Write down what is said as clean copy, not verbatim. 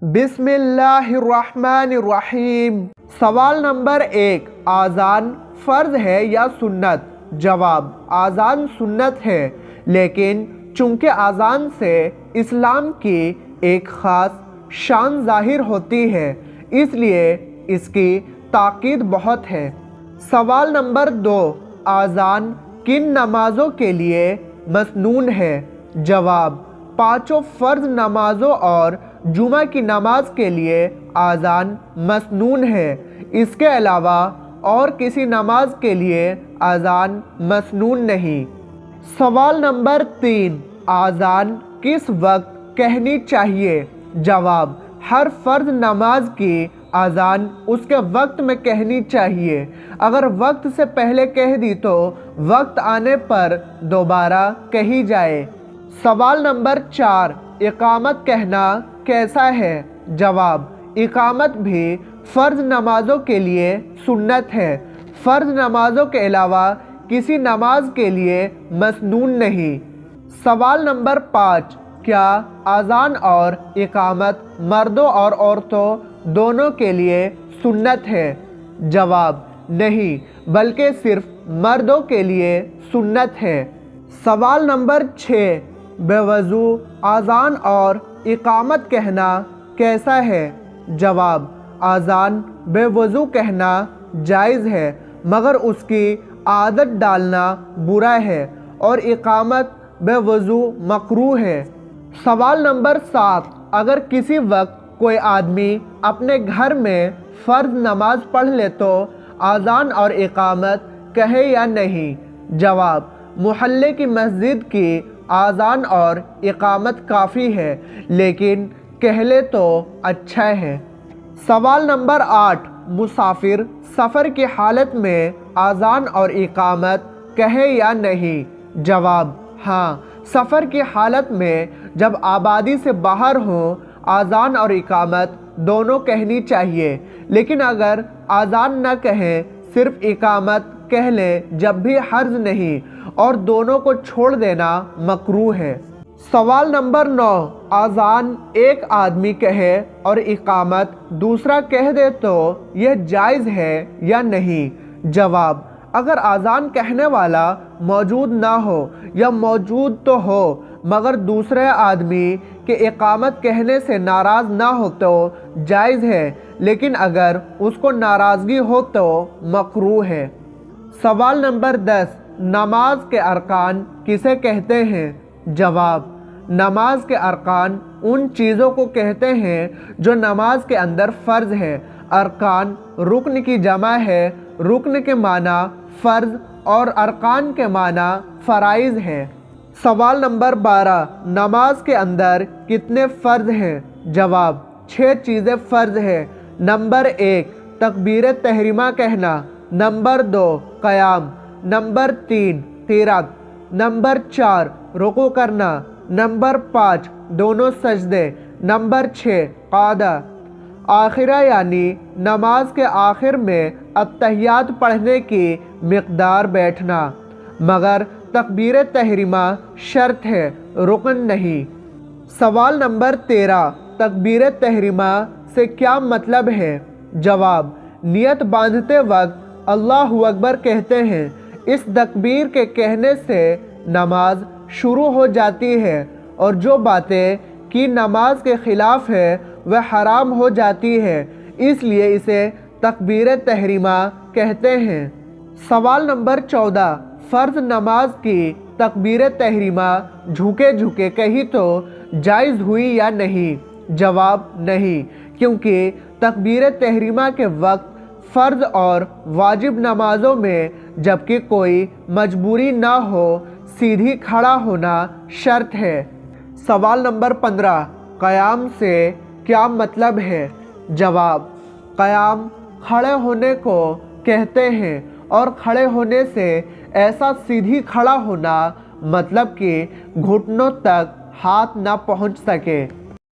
बिस्मिल्लाहिर्रहमानिर्रहीम। सवाल नंबर 1, आज़ान फ़र्ज़ है या सुन्नत? जवाब, आज़ान सुन्नत है, लेकिन चूँकि आज़ान से इस्लाम की एक ख़ास शान ज़ाहिर होती है, इसलिए इसकी ताक़ीद बहुत है। सवाल नंबर 2, आज़ान किन नमाज़ों के लिए मसनून है? जवाब, पाँचों फ़र्ज़ नमाज़ों और जुमा की नमाज के लिए आज़ान मसनून है। इसके अलावा और किसी नमाज के लिए आज़ान मसनून नहीं। सवाल नंबर 3, आज़ान किस वक्त कहनी चाहिए? जवाब, हर फ़र्ज़ नमाज की आज़ान उसके वक्त में कहनी चाहिए। अगर वक्त से पहले कह दी तो वक्त आने पर दोबारा कही जाए। सवाल नंबर 4, इकामत कहना कैसा है? जवाब, इकामत भी फ़र्ज़ नमाज़ों के लिए सुन्नत है। फ़र्ज़ नमाज़ों के अलावा किसी नमाज के लिए मसनून नहीं। सवाल नंबर 5, क्या आज़ान और इकामत मर्दों और औरतों दोनों के लिए सुन्नत है? जवाब, नहीं, बल्कि सिर्फ मर्दों के लिए सुन्नत है। सवाल नंबर 6, बेवज़ू आज़ान और इकामत कहना कैसा है? जवाब, आज़ान बेवज़ू कहना जायज़ है, मगर उसकी आदत डालना बुरा है, और इकामत बेवज़ू मकरूह है। सवाल नंबर 7, अगर किसी वक्त कोई आदमी अपने घर में फ़र्ज़ नमाज पढ़ ले तो आज़ान और इकामत कहे या नहीं? जवाब, मोहल्ले की मस्जिद की आज़ान और इकामत काफ़ी है, लेकिन कह ले तो अच्छा है। सवाल नंबर 8, मुसाफिर सफ़र की हालत में आज़ान और इकामत कहे या नहीं? जवाब, हाँ, सफ़र की हालत में जब आबादी से बाहर हो आज़ान और इकामत दोनों कहनी चाहिए, लेकिन अगर आज़ान न कहें, सिर्फ इकामत कह लें जब भी हर्ज नहीं, और दोनों को छोड़ देना मकरूह है। सवाल नंबर 9, आज़ान एक आदमी कहे और इकामत दूसरा कह दे तो यह जायज़ है या नहीं? जवाब, अगर आज़ान कहने वाला मौजूद ना हो या मौजूद तो हो मगर दूसरे आदमी के इकामत कहने से नाराज़ ना हो तो जायज़ है, लेकिन अगर उसको नाराज़गी हो तो मकरूह है। सवाल नंबर 10, नमाज के अरकान किसे कहते हैं? जवाब, नमाज के अरकान उन चीज़ों को कहते हैं जो नमाज के अंदर फ़र्ज़ है। अरकान रुकन की जमा है। रुकन के माना फ़र्ज़ और अरकान के माना फ़राइज़ है। सवाल नंबर 12, नमाज के अंदर कितने फ़र्ज़ हैं? जवाब, 6 चीज़ें फ़र्ज़ है। नंबर 1, तकबीर तहरीमा कहना। नंबर 2, क़याम। नंबर 3, क़िरात। नंबर 4, रुकू करना। नंबर 5, दोनों सजदे। नंबर 6, क़ादा। आखिरा यानी नमाज के आखिर में अत्तहियात पढ़ने की मिक़दार बैठना, मगर तकबीर तहरीमा शर्त है, रुकन नहीं। सवाल नंबर 13, तकबीर तहरीमा से क्या मतलब है? जवाब, नियत बांधते वक्त अल्लाहु अकबर कहते हैं। इस तकबीर के कहने से नमाज शुरू हो जाती है और जो बातें की नमाज के ख़िलाफ़ है वह हराम हो जाती है, इसलिए इसे तकबीर तहरीमा कहते हैं। सवाल नंबर 14, फ़र्ज़ नमाज की तकबीर तहरीमा झुके झुके कही तो जायज़ हुई या नहीं? जवाब, नहीं, क्योंकि तकबीर तहरीमा के वक्त फ़र्ज़ और वाजिब नमाज़ों में जबकि कोई मजबूरी ना हो सीधी खड़ा होना शर्त है। सवाल नंबर 15, क़याम से क्या मतलब है? जवाब, क़याम खड़े होने को कहते हैं और खड़े होने से ऐसा सीधी खड़ा होना मतलब कि घुटनों तक हाथ ना पहुंच सके।